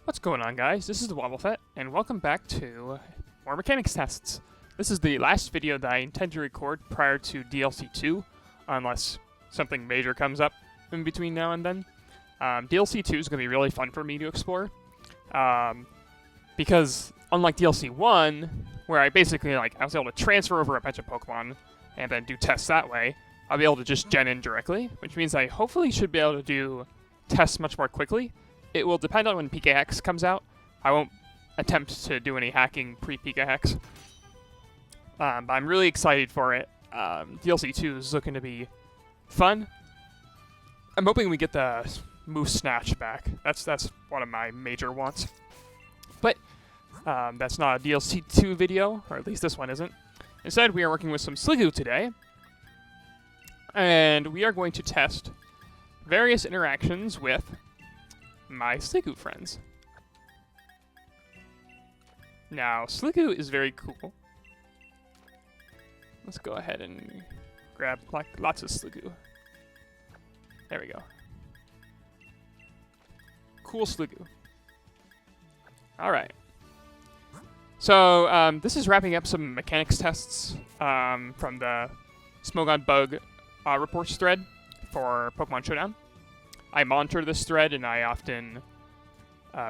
What's going on, guys? This is DaWoblefet, and welcome back to more mechanics tests. This is the last video that I intend to record prior to DLC 2, unless something major comes up in between now and then. DLC 2 is going to be really fun for me to explore, because unlike DLC 1, where I basically I was able to transfer over a bunch of Pokemon and then do tests that way, I'll be able to just gen in directly, which means I hopefully should be able to do tests much more quickly. It will depend on when PKX comes out. I won't attempt to do any hacking pre-PKX. But I'm really excited for it. DLC 2 is looking to be fun. I'm hoping we get the Moose Snatch back. That's one of my major wants. But that's not a DLC 2 video, or at least this one isn't. Instead, we are working with some Sliggoo today. And we are going to test various interactions with my Sliggoo friends. Now, Sliggoo is very cool. Let's go ahead and grab lots of Sliggoo. There we go. Cool Sliggoo. Alright. So, this is wrapping up some mechanics tests from the Smogon Bug reports thread for Pokemon Showdown. I monitor this thread, and I often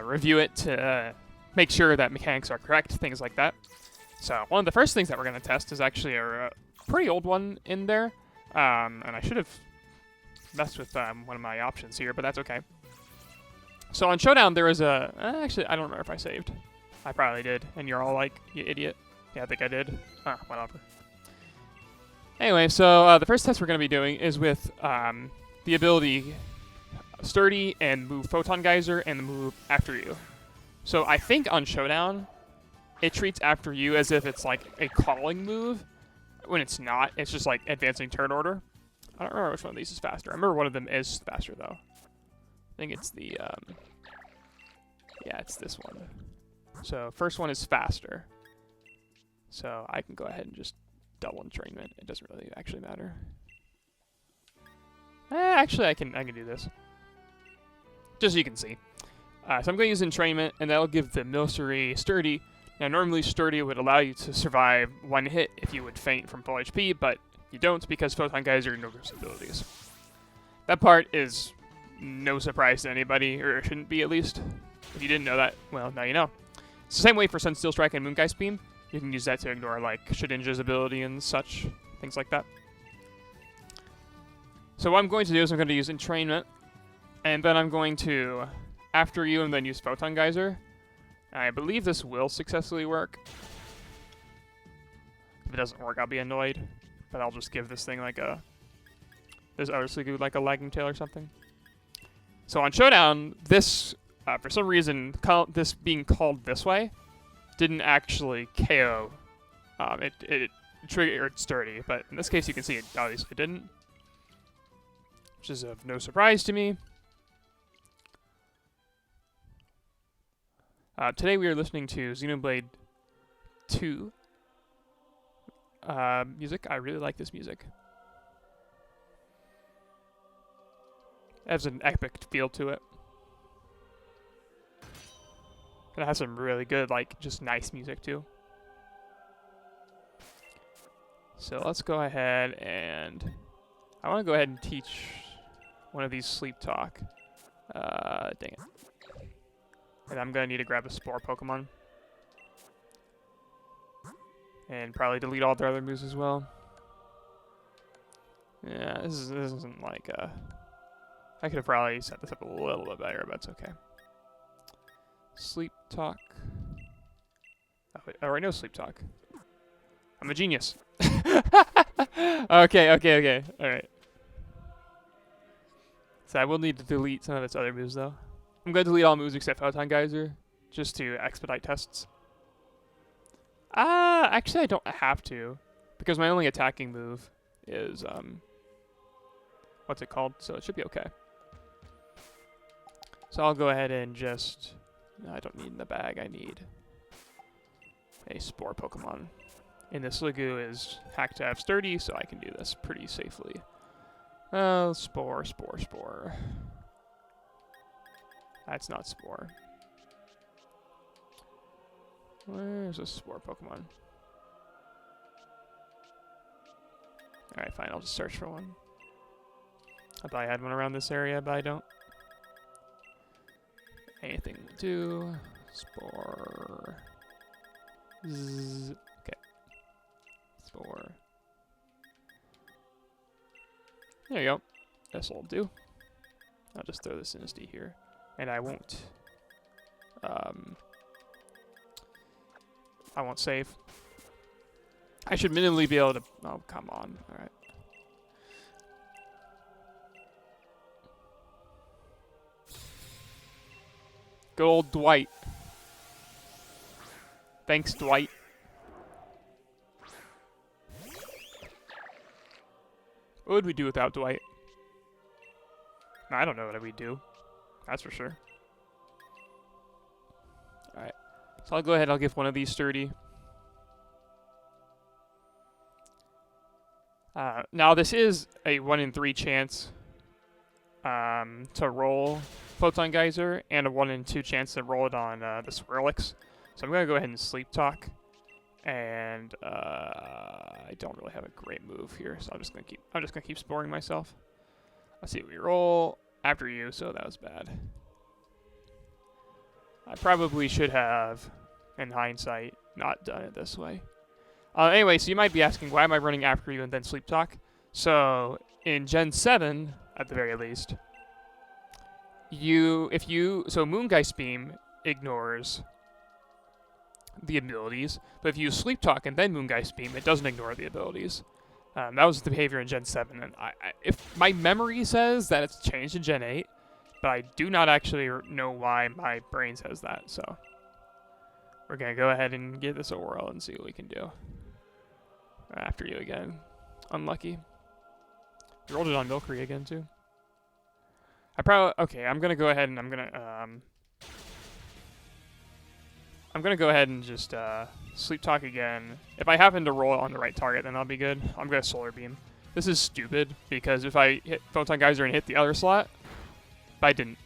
review it to make sure that mechanics are correct, things like that. So one of the first things that we're going to test is actually a pretty old one in there, and I should have messed with one of my options here, but that's okay. So on Showdown, there is a... actually, I don't remember if I saved. I probably did, and you're all like, you idiot. Yeah, I think I did. Whatever. Anyway, so the first test we're going to be doing is with the ability Sturdy and move Photon Geyser and the move After You. So I think on Showdown, it treats After You as if it's like a calling move, when it's not. It's just like advancing turn order. I don't remember which one of these is faster. I remember one of them is faster though. I think it's the, yeah, it's this one. So first one is faster. So I can go ahead and just double entrainment. It doesn't really actually matter. Actually, I can do this. Just so you can see. So I'm going to use entrainment, and that'll give the Milcery Sturdy. Now, normally Sturdy would allow you to survive one hit if you would faint from full HP, but you don't because Photon Geyser knows abilities. That part is no surprise to anybody, or it shouldn't be at least. If you didn't know that, well, now you know. It's the same way for Sunsteel Strike and Moongeist Beam. You can use that to ignore, like, Shedinja's ability and such, things like that. So what I'm going to do is I'm going to use entrainment, and then I'm going to After You and then use Photon Geyser. I believe this will successfully work. If it doesn't work, I'll be annoyed. But I'll just give this thing like a... this other Sliggoo like a lagging tail or something. So on Showdown, this, for some reason, this being called this way, didn't actually KO. It triggered Sturdy, but in this case you can see it obviously didn't. Which is of no surprise to me. Today we are listening to Xenoblade 2 music. I really like this music. It has an epic feel to it. And it has some really good, like, just nice music too. So let's go ahead and... I want to go ahead and teach one of these Sleep Talk. Dang it. And I'm going to need to grab a Spore Pokemon. And probably delete all their other moves as well. Yeah, this isn't like a... I could have probably set this up a little bit better, but it's okay. Sleep Talk. Oh, I know Sleep Talk. I'm a genius. Okay. Alright. So I will need to delete some of its other moves, though. I'm going to delete all moves except Photon Geyser, just to expedite tests. Actually I don't have to, because my only attacking move is, what's it called? So it should be okay. So I'll go ahead and just... No, I don't need in the bag, I need a Spore Pokemon. And the Sliggoo is hacked to have Sturdy, so I can do this pretty safely. Spore. That's not Spore. Where's a spore Pokemon? Alright, fine, I'll just search for one. I thought I had one around this area, but I don't. Anything will do. Spore. Zzz. Okay. Spore. There you go. This will do. I'll just throw this Insty here. And I won't save. I should minimally be able to... Oh, come on. Alright. Good old Dwight. Thanks, Dwight. What would we do without Dwight? I don't know what we'd do. That's for sure. Alright. So I'll go ahead, I'll give one of these sturdy. Now this is a 1 in 3 chance to roll Photon Geyser, and a 1 in 2 chance to roll it on the Swirlix. So I'm gonna go ahead and Sleep Talk. And I don't really have a great move here, so I'm just gonna keep sporing myself. Let's see what we roll after you, so that was bad. I probably should have, in hindsight, not done it this way. Anyway, so you might be asking, why am I running after you and then Sleep Talk? So in Gen 7, at the very least, so Moongeist Beam ignores the abilities, but if you Sleep Talk and then Moongeist Beam, it doesn't ignore the abilities. That was the behavior in Gen 7, and if my memory says that it's changed in Gen 8, but I do not actually know why my brain says that, so we're going to go ahead and give this a whirl and see what we can do. After you again. Unlucky. You rolled it on Milcery again, too. Okay, I'm going to go ahead and I'm going to go ahead and just Sleep Talk again. If I happen to roll it on the right target, then I'll be good. I'm going to Solar Beam. This is stupid, because if I hit Photon Geyser and hit the other slot, but I didn't.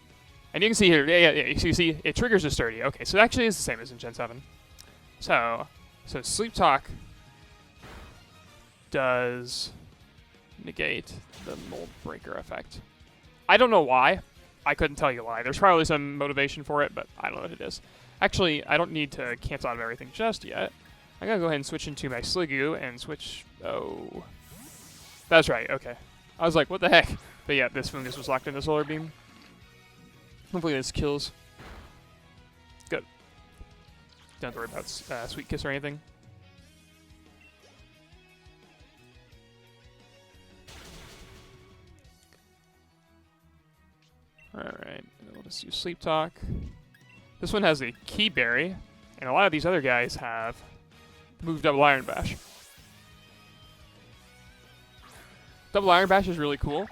And you can see here, yeah, you see, it triggers a sturdy. Okay, so it actually is the same as in Gen 7. So Sleep Talk does negate the Mold Breaker effect. I don't know why. I couldn't tell you why. There's probably some motivation for it, but I don't know what it is. Actually, I don't need to cancel out of everything just yet. I'm going to go ahead and switch into my Sliggoo and switch... Oh. That's right, okay. I was like, what the heck? But yeah, this Fungus was locked into Solar Beam. Hopefully this kills. Good. Don't worry about Sweet Kiss or anything. Alright, we'll just use Sleep Talk. This one has a Key Berry, and a lot of these other guys have moved Double Iron Bash. Double Iron Bash is really cool.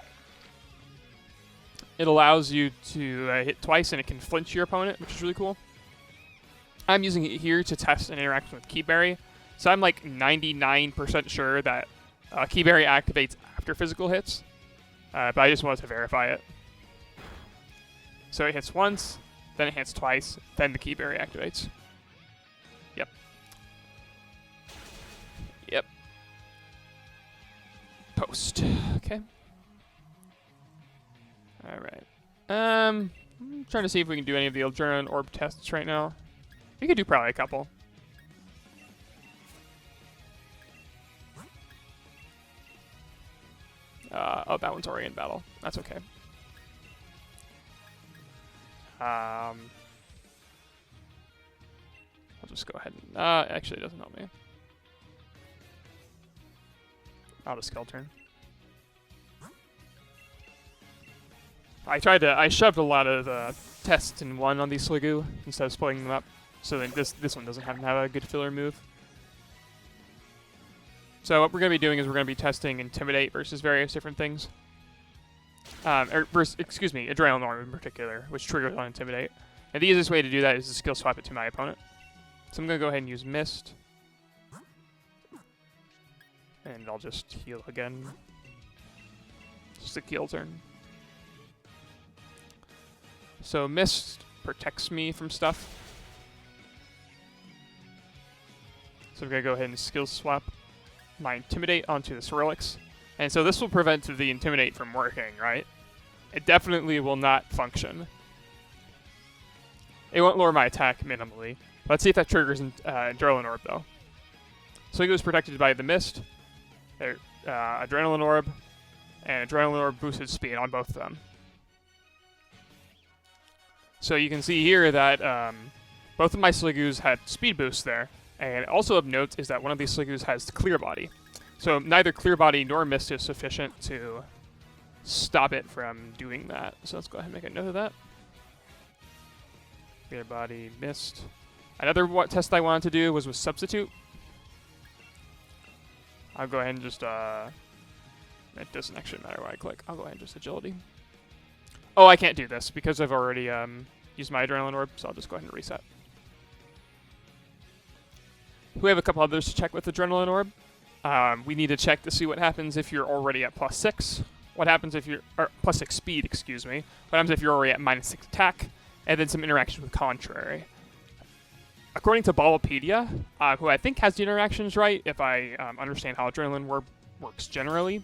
It allows you to hit twice, and it can flinch your opponent, which is really cool. I'm using it here to test an interaction with Key Berry, so I'm like 99% sure that Key Berry activates after physical hits, but I just wanted to verify it. So it hits once, then it hits twice, then the Key Berry activates. Yep. Yep. Post. Okay. Alright. I'm trying to see if we can do any of the Adrenaline Orb tests right now. We could do probably a couple. Oh, that one's already in battle. That's okay. I'll just go ahead and... actually, it doesn't help me. I'll just Skelturn. I shoved a lot of tests in one on these Sliggoo instead of splitting them up, so that this one doesn't have to have a good filler move. So what we're going to be doing is we're going to be testing Intimidate versus various different things. Excuse me, Adrenaline Orb in particular, which triggers on Intimidate. And the easiest way to do that is to skill swap it to my opponent. So I'm going to go ahead and use Mist. And I'll just heal again. Just a kill turn. So Mist protects me from stuff. So I'm going to go ahead and skill swap my Intimidate onto the Cyrillics. And so this will prevent the Intimidate from working, right? It definitely will not function. It won't lower my attack minimally. Let's see if that triggers Adrenaline Orb, though. Sliggoo is protected by the Mist, Adrenaline Orb, and Adrenaline Orb boosted speed on both of them. So you can see here that both of my Sliggoos had speed boosts there. And also of note is that one of these Sliggoos has Clear Body. So neither Clear Body nor Mist is sufficient to stop it from doing that. So let's go ahead and make a note of that. Clear Body, Mist. Another test I wanted to do was with Substitute. I'll go ahead and just, it doesn't actually matter where I click. I'll go ahead and just Agility. Oh, I can't do this because I've already used my Adrenaline Orb, so I'll just go ahead and reset. We have a couple others to check with Adrenaline Orb. We need to check to see what happens if you're already at +6. What happens if you're, or +6 speed, excuse me. What happens if you're already at -6 attack, and then some interaction with Contrary. According to Ballpedia, who I think has the interactions right, if I understand how Adrenaline Orb works generally,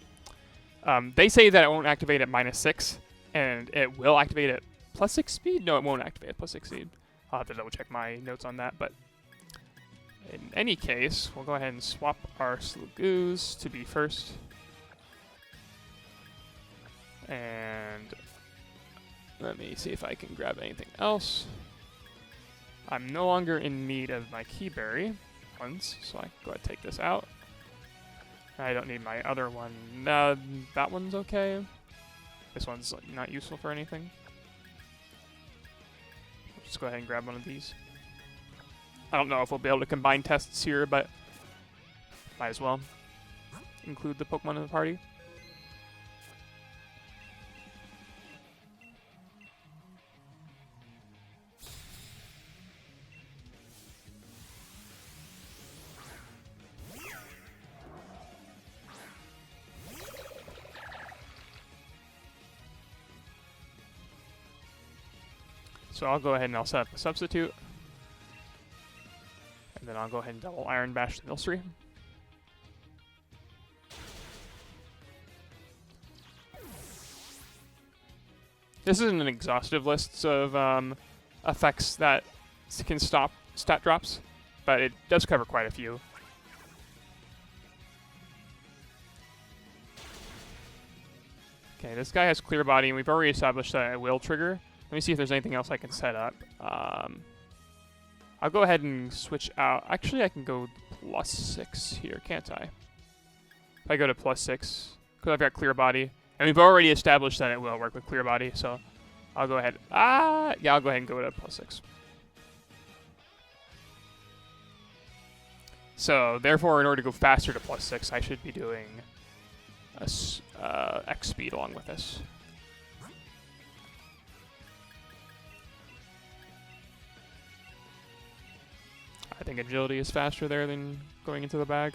they say that it won't activate at -6, and it will activate at +6 speed? No, it won't activate at +6 speed. I'll have to double check my notes on that, but in any case, we'll go ahead and swap our Sliggoos to be first. And let me see if I can grab anything else. I'm no longer in need of my Keyberry ones, so I can go ahead and take this out. I don't need my other one. That one's okay. This one's not useful for anything. I'll just go ahead and grab one of these. I don't know if we'll be able to combine tests here, but might as well include the Pokemon in the party. So I'll go ahead and I'll set up a substitute. And then I'll go ahead and double Iron Bash the Milcery. This isn't an exhaustive list of effects that can stop stat drops, but it does cover quite a few. Okay, this guy has Clear Body, and we've already established that it will trigger. Let me see if there's anything else I can set up. I'll go ahead and switch out. Actually, I can go +6 here, can't I? If I go to +6, because I've got Clear Body. And we've already established that it will work with Clear Body, so I'll go ahead. Yeah, I'll go ahead and go to +6. So, therefore, in order to go faster to +6, I should be doing X speed along with this. I think agility is faster there than going into the bag.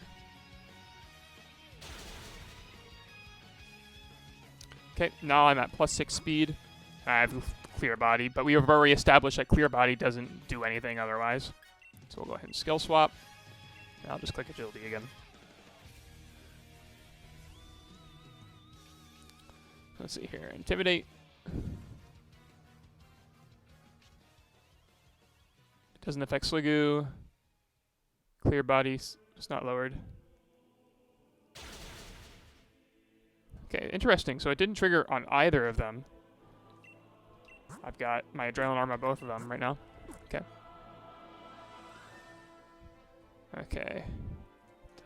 Okay, now I'm at +6 speed. I have Clear Body, but we have already established that Clear Body doesn't do anything otherwise. So we'll go ahead and skill swap. And I'll just click agility again. Let's see here. Intimidate. Doesn't affect Sliggoo. Clear Body, it's not lowered. Okay, interesting. So it didn't trigger on either of them. I've got my Adrenaline Arm on both of them right now. Okay. Okay.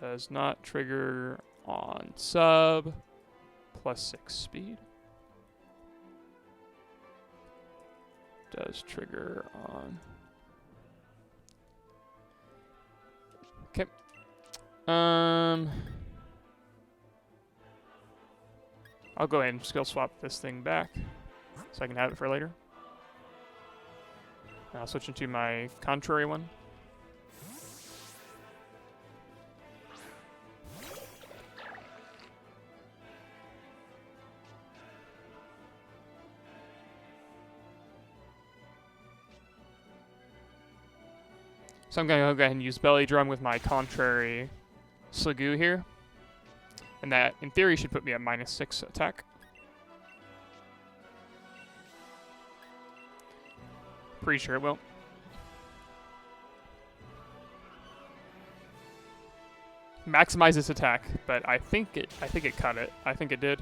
Does not trigger on sub. +6 speed. Does trigger on... Okay. I'll go ahead and skill swap this thing back so I can have it for later. I'll switch into my contrary one. So I'm going to go ahead and use Belly Drum with my contrary Sliggoo here. And that, in theory, should put me at -6 attack. Pretty sure it will. Maximize this attack, but I think it cut it. I think it did.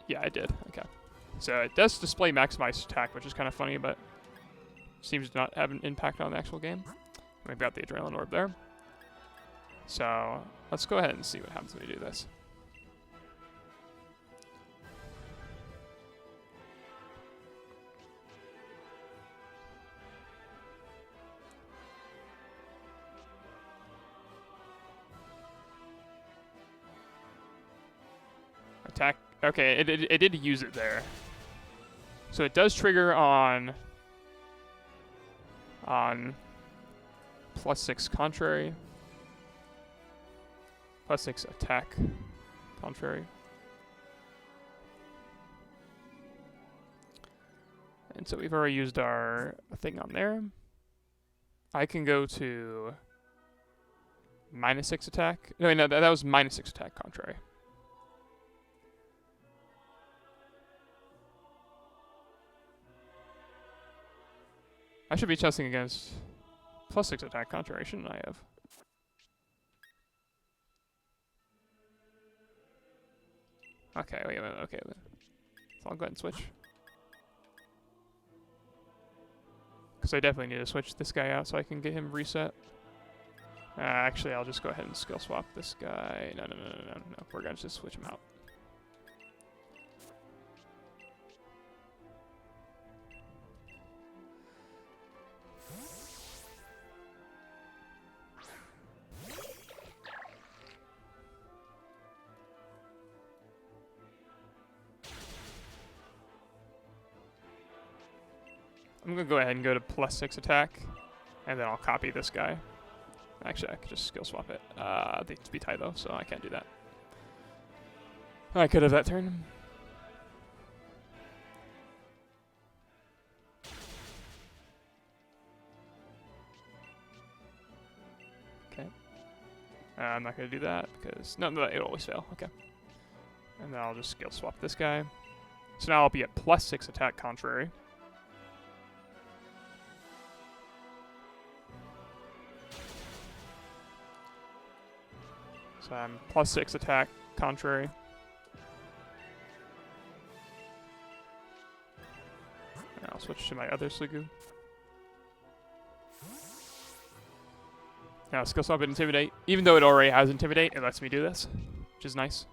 Yeah, it did. Okay. So it does display maximized attack, which is kind of funny, but seems to not have an impact on the actual game. We've got the Adrenaline Orb there. So let's go ahead and see what happens when we do this. Attack. Okay, it did use it there. So it does trigger on +6 contrary. +6 attack contrary. And so we've already used our thing on there. I can go to -6 attack. No, that was -6 attack contrary. I should be testing against +6 attack contrary, shouldn't I have? Okay, wait a minute, okay. So I'll go ahead and switch. Because I definitely need to switch this guy out so I can get him reset. Actually, I'll just go ahead and skill swap this guy. No. We're going to just switch him out. I'm going to go ahead and go to +6 attack, and then I'll copy this guy. Actually, I could just skill swap it. They need to be tied though, so I can't do that. I could have that turn. Okay. I'm not going to do that because... No, it'll always fail. Okay. And then I'll just skill swap this guy. So now I'll be at +6 attack contrary. So I'm +6 attack contrary. And I'll switch to my other Sliggoo. Now skill swap and Intimidate. Even though it already has Intimidate, it lets me do this, which is nice.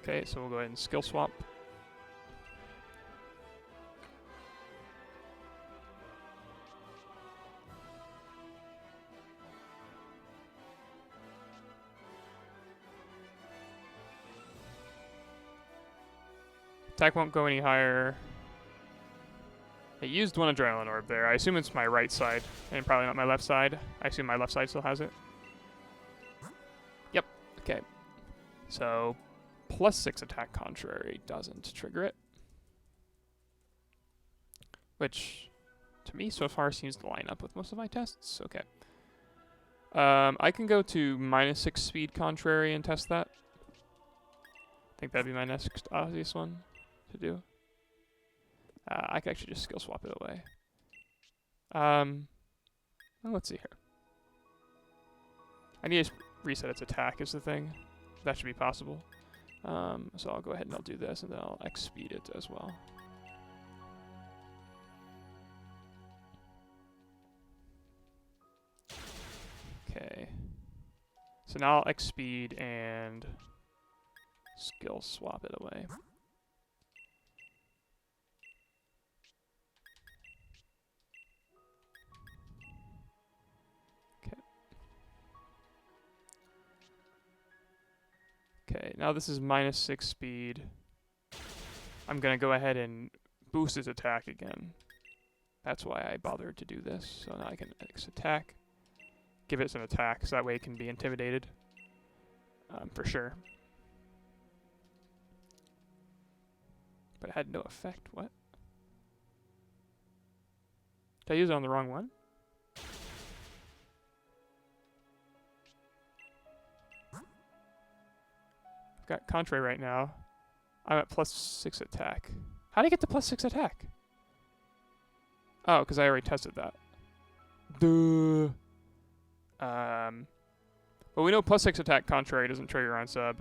Okay, so we'll go ahead and skill swap. Attack won't go any higher. It used one Adrenaline Orb there. I assume it's my right side, and probably not my left side. I assume my left side still has it. Yep, okay. So, +6 attack contrary doesn't trigger it. Which, to me, so far seems to line up with most of my tests. Okay. I can go to -6 speed contrary and test that. I think that'd be my next obvious one to do. I can actually just skill swap it away. Well, let's see here. I need to reset its attack is the thing. That should be possible. So I'll go ahead and I'll do this, and then I'll X speed it as well. Okay. So now I'll X speed and skill swap it away. Okay, now this is -6 speed. I'm going to go ahead and boost its attack again. That's why I bothered to do this. So now I can X attack. give it some attack, so that way it can be intimidated. For sure. But it had no effect. What? Did I use it on the wrong one? I've got contrary right now. I'm at +6 attack. How did I get to +6 attack? Oh, because I already tested that. Duh. But we know +6 attack contrary doesn't trigger on sub,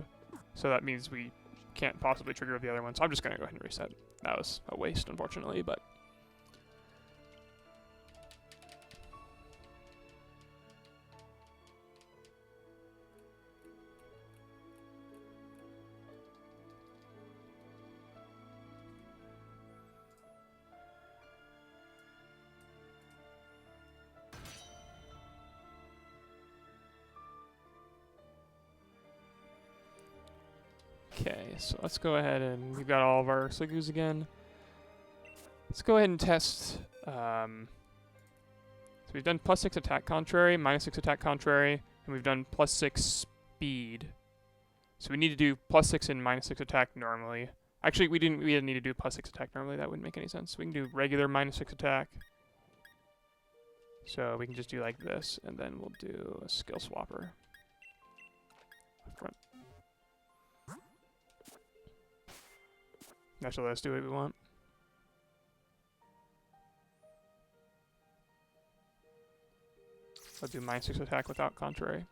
so that means we can't possibly trigger the other one. So I'm just gonna go ahead and reset. That was a waste, unfortunately, but. Okay, so let's go ahead and we've got all of our Sligoos again. Let's go ahead and test. So we've done +6 attack contrary, -6 attack contrary, and we've done +6 speed. So we need to do +6 and -6 attack normally. Actually, we didn't need to do +6 attack normally. That wouldn't make any sense. We can do regular -6 attack. So we can just do like this, and then we'll do a skill swapper. Front. Actually, let's do what we want. I'll do -6 attack without contrary.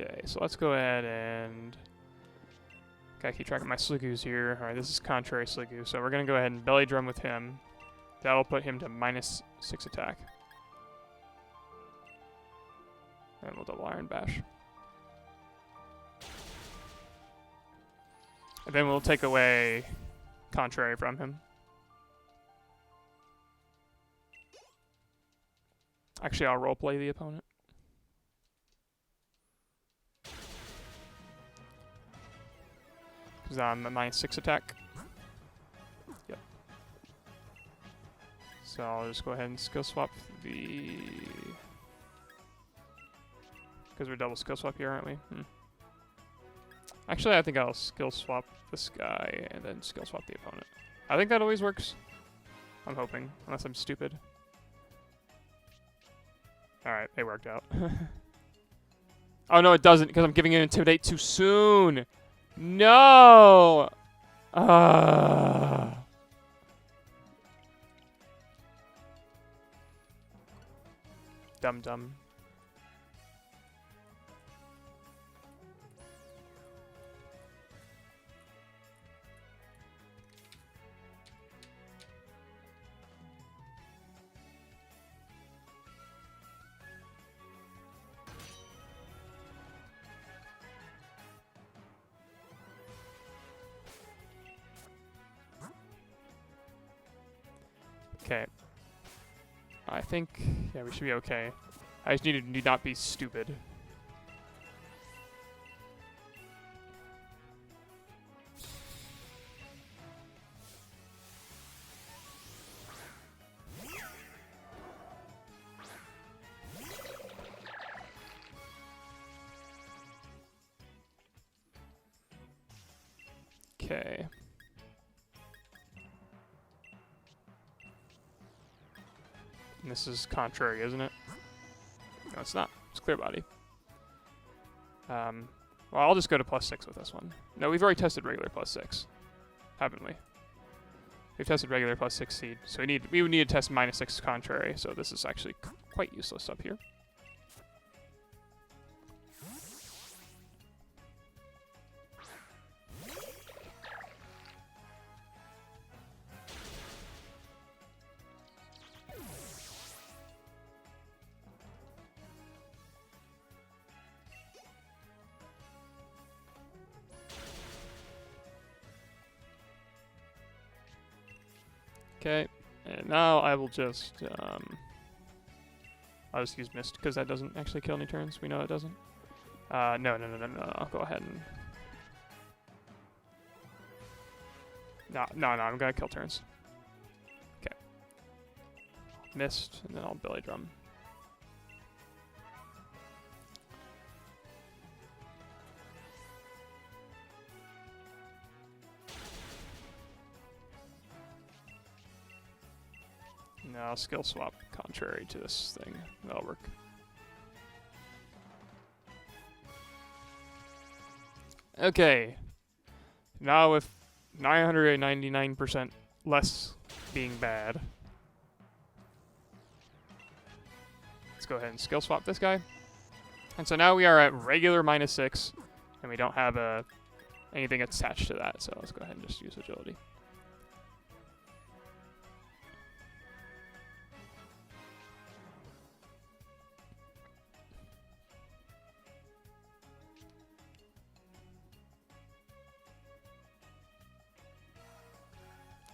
Okay, so let's go ahead and gotta keep track of my Sligoos here. Alright, this is contrary Sligoo, so we're gonna go ahead and belly drum with him. That'll put him to -6 attack. And we'll double Iron Bash. And then we'll take away contrary from him. Actually, I'll roleplay the opponent. Because I'm at -6 attack. Yep. So I'll just go ahead and skill swap the... Because we're double skill swap here, aren't we? Actually, I think I'll skill swap this guy and then skill swap the opponent. I think that always works. I'm hoping, unless I'm stupid. Alright, it worked out. Oh no, it doesn't, because I'm giving it Intimidate too soon! No! Dumb. Okay. I think, yeah, we should be okay. I just need to not be stupid. Okay. And this is contrary, isn't it? No, it's not. It's clear body. Well, I'll just go to +6 with this one. No, we've already tested regular +6, haven't we? We've tested regular +6 seed, so we would need to test -6 contrary. So this is actually quite useless up here. Okay, And now I will just, I'll just use Mist, because that doesn't actually kill any turns. We know it doesn't. No. I'll go ahead and... No, I'm gonna kill turns. Okay. Mist, and then I'll Belly Drum. Now skill swap contrary to this thing. That'll work. Okay. Now with 999% less being bad. Let's go ahead and skill swap this guy. And so now we are at regular -6, and we don't have anything attached to that, so let's go ahead and just use agility.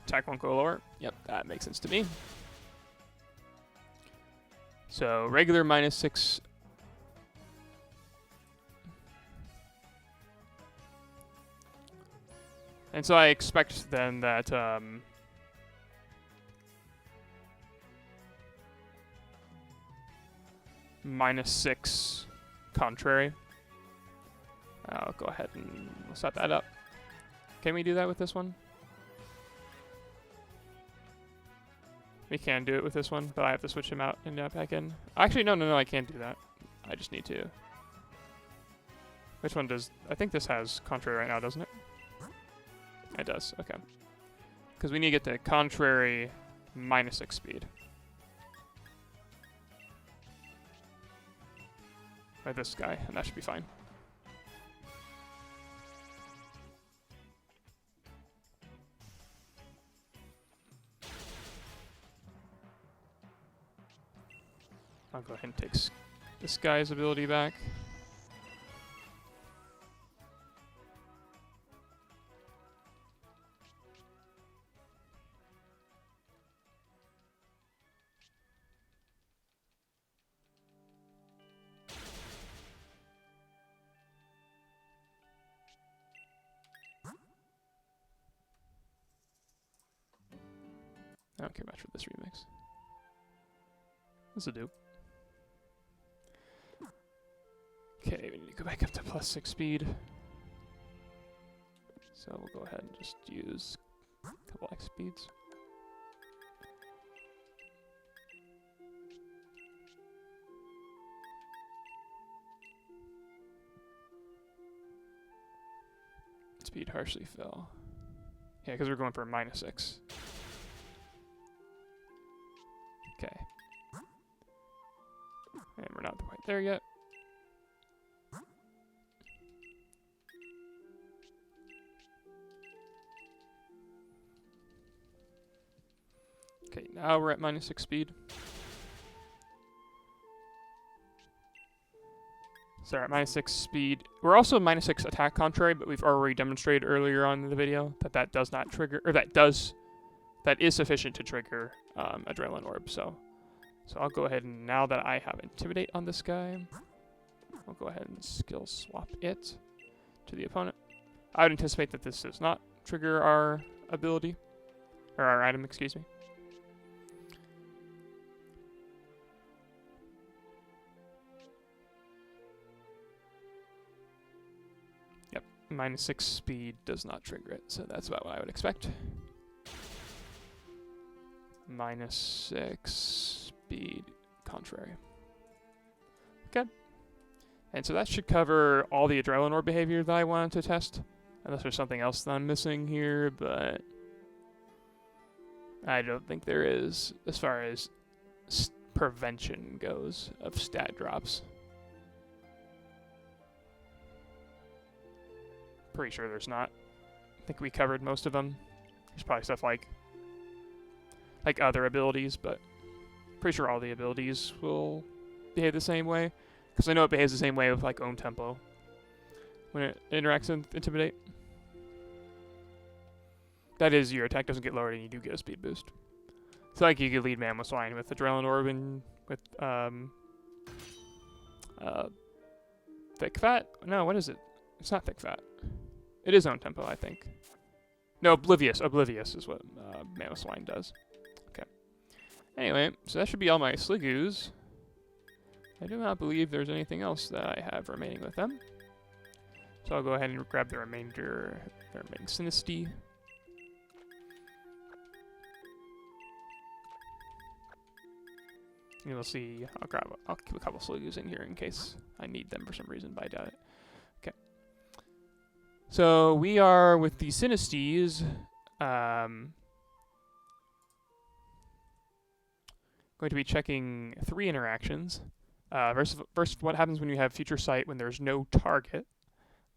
Attack won't go lower. Yep, that makes sense to me. So regular -6. And so I expect then that -6 contrary. I'll go ahead and set that up. Can we do that with this one? We can do it with this one, but I have to switch him out and back in. Actually, no, I can't do that. I just need to. Which one does... I think this has contrary right now, doesn't it? It does, okay. Because we need to get to contrary -6 speed. By this guy, and that should be fine. I'll go ahead and take this guy's ability back. I don't care much for this remix. This will do. Okay, we need to go back up to +6 speed. So we'll go ahead and just use a couple X speeds. Speed harshly fell. Yeah, because we're going for -6. Okay. And we're not quite there yet. Okay, now we're at -6 speed. So we're at -6 speed. We're also -6 attack contrary, but we've already demonstrated earlier on in the video that that does not trigger, or that is sufficient to trigger Adrenaline Orb. So I'll go ahead and, now that I have Intimidate on this guy, I'll go ahead and skill swap it to the opponent. I would anticipate that this does not trigger our ability, or our item, excuse me. Yep, -6 speed does not trigger it, so that's about what I would expect. -6 speed contrary. Okay. And so that should cover all the Adrenaline Orb behavior that I wanted to test. Unless there's something else that I'm missing here, but I don't think there is, as far as prevention goes of stat drops. Pretty sure there's not. I think we covered most of them. There's probably stuff like other abilities, but pretty sure all the abilities will behave the same way. Because I know it behaves the same way with like Own Tempo when it interacts with Intimidate. That is, your attack doesn't get lowered and you do get a speed boost. So like you could lead Mammoth Swine with Adrenaline Orb and with Thick Fat? No, what is it? It's not Thick Fat. It is own tempo, I think. No, Oblivious. Oblivious is what Mammoth Swine does. Okay. Anyway, so that should be all my Sligoos. I do not believe there's anything else that I have remaining with them. So I'll go ahead and grab the remaining Synesty. You will see, I'll keep a couple Sligoos in here in case I need them for some reason, but I doubt it. Okay. So we are with the Synesties, going to be checking 3 interactions. First, what happens when you have Future Sight when there's no target.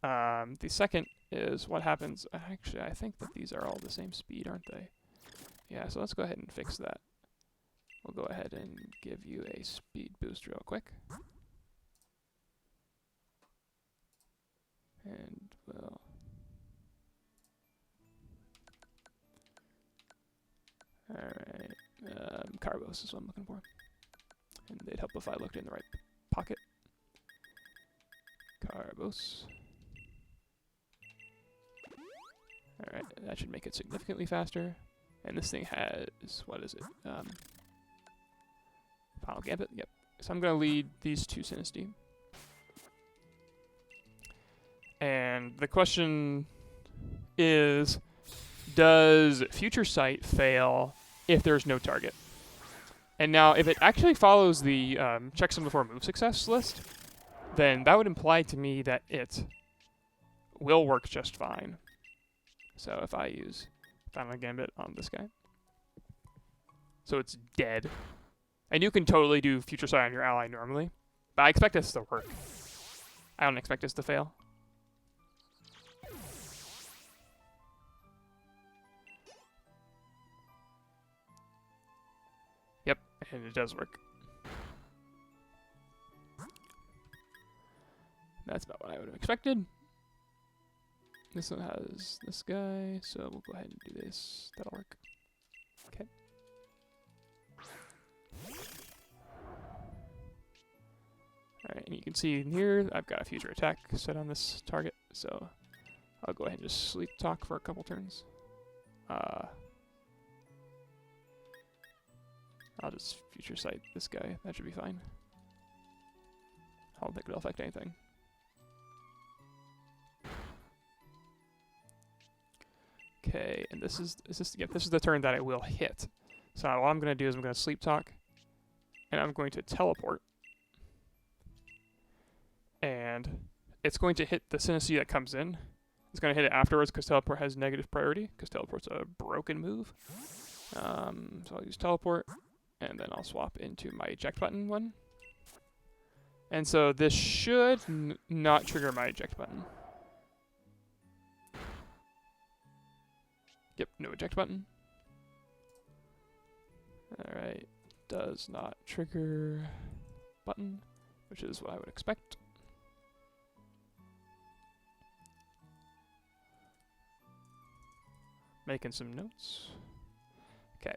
The second is what happens, actually I think that these are all the same speed, aren't they? Yeah, so let's go ahead and fix that. We'll go ahead and give you a speed boost real quick. And we'll... Alright, Carbos is what I'm looking for. And they'd help if I looked in the right pocket. Carbos. Alright, that should make it significantly faster. And this thing has, what is it? Final Gambit, yep. So I'm going to lead these 2 Synesty. And the question is, does Future Sight fail if there's no target? And now, if it actually follows the check some before move success list, then that would imply to me that it will work just fine. So if I use Final Gambit on this guy. So it's dead. And you can totally do Future Sight on your ally normally. But I expect this to work. I don't expect this to fail. Yep, and it does work. That's about what I would have expected. This one has this guy, so we'll go ahead and do this. That'll work. Okay. Alright, and you can see in here, I've got a future attack set on this target, so I'll go ahead and just sleep talk for a couple turns. I'll just Future Sight this guy, that should be fine. I don't think it'll affect anything. Okay, and this is the turn that it will hit. So what I'm going to do is I'm going to sleep talk, and I'm going to teleport. And it's going to hit the Synesty that comes in. It's going to hit it afterwards because teleport has negative priority, because teleport's a broken move. So I'll use teleport, and then I'll swap into my eject button one. And so this should not trigger my eject button. Yep, no eject button. Alright, does not trigger button, which is what I would expect. Making some notes. Okay.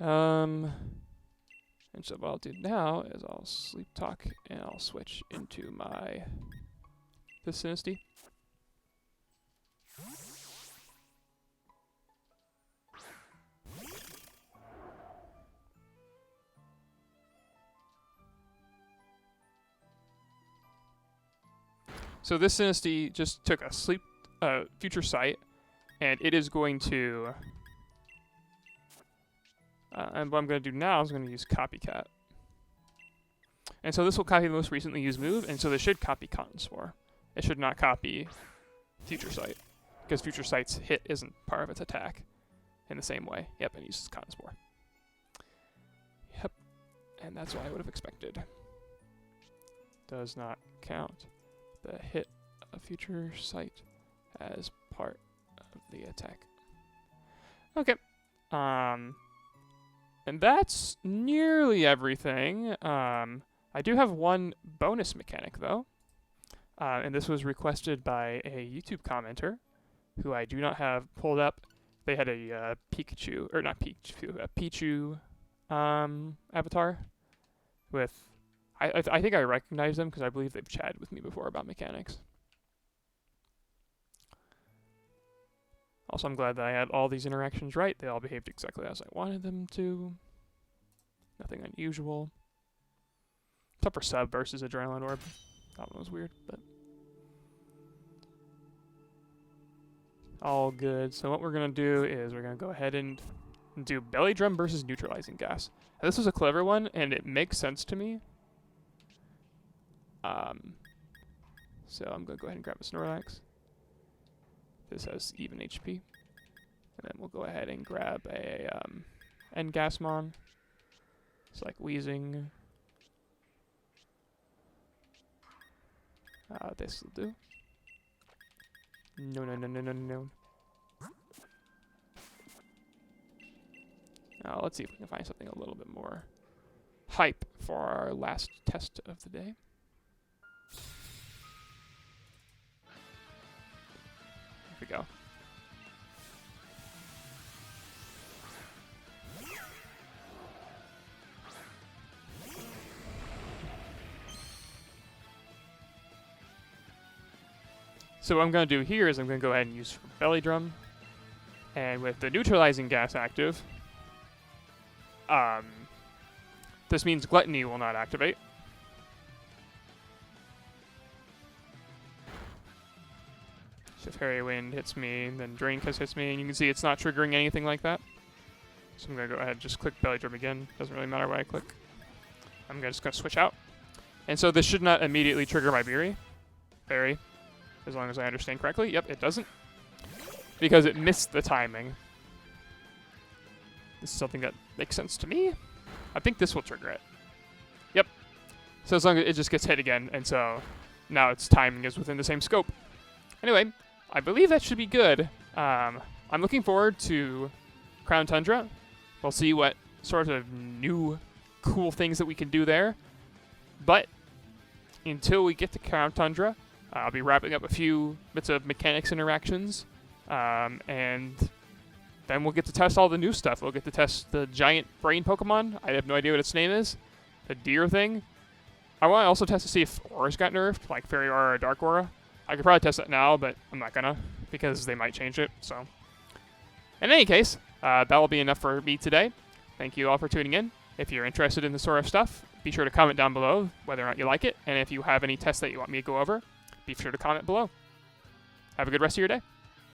And so what I'll do now is I'll sleep talk and I'll switch into my Synesty. So this Synesty just took a Future Sight, and it is going to... and what I'm going to do now is I'm going to use Copycat. And so this will copy the most recently used move, and so this should copy Cotton Spore. It should not copy Future Sight, because Future Sight's hit isn't part of its attack in the same way. Yep, it uses Cotton Spore. Yep, and that's what I would have expected. Does not count the hit of Future Sight as part of the attack. Okay. And that's nearly everything. I do have one bonus mechanic, though. And this was requested by a YouTube commenter, who I do not have pulled up they had a Pikachu, or not Pikachu, a Pichu avatar with, I think I recognize them because I believe they've chatted with me before about mechanics. Also, I'm glad that I had all these interactions right. They all behaved exactly as I wanted them to. Nothing unusual. Except for Sub versus Adrenaline Orb. That one was weird, but all good. So what we're going to do is we're going to go ahead and do Belly Drum versus Neutralizing Gas. Now, this was a clever one, and it makes sense to me. So I'm going to go ahead and grab a Snorlax. This has even HP. And then we'll go ahead and grab a Engasmon. It's like Wheezing. This will do. No. Now let's see if we can find something a little bit more hype for our last test of the day. Here we go. So what I'm going to do here is I'm going to go ahead and use Belly Drum. And with the Neutralizing Gas active, this means Gluttony will not activate. So if Fairy Wind hits me, then Drain Kiss hits me, and you can see it's not triggering anything like that. So I'm going to go ahead and just click Belly Drum again. Doesn't really matter what I click. I'm just going to switch out. And so this should not immediately trigger my Fairy. As long as I understand correctly. Yep, it doesn't. Because it missed the timing. This is something that makes sense to me. I think this will trigger it. Yep. So as long as it just gets hit again, and so now its timing is within the same scope. Anyway, I believe that should be good. I'm looking forward to Crown Tundra. We'll see what sort of new cool things that we can do there. But until we get to Crown Tundra, I'll be wrapping up a few bits of mechanics interactions, and then we'll get to test all the new stuff. We'll get to test the giant brain Pokemon. I have no idea what its name is. The deer thing. I want to also test to see if auras got nerfed, like Fairy Aura or Dark Aura. I could probably test that now, but I'm not gonna, because they might change it, so. In any case, that will be enough for me today. Thank you all for tuning in. If you're interested in this sort of stuff, be sure to comment down below whether or not you like it, and if you have any tests that you want me to go over, be sure to comment below. Have a good rest of your day.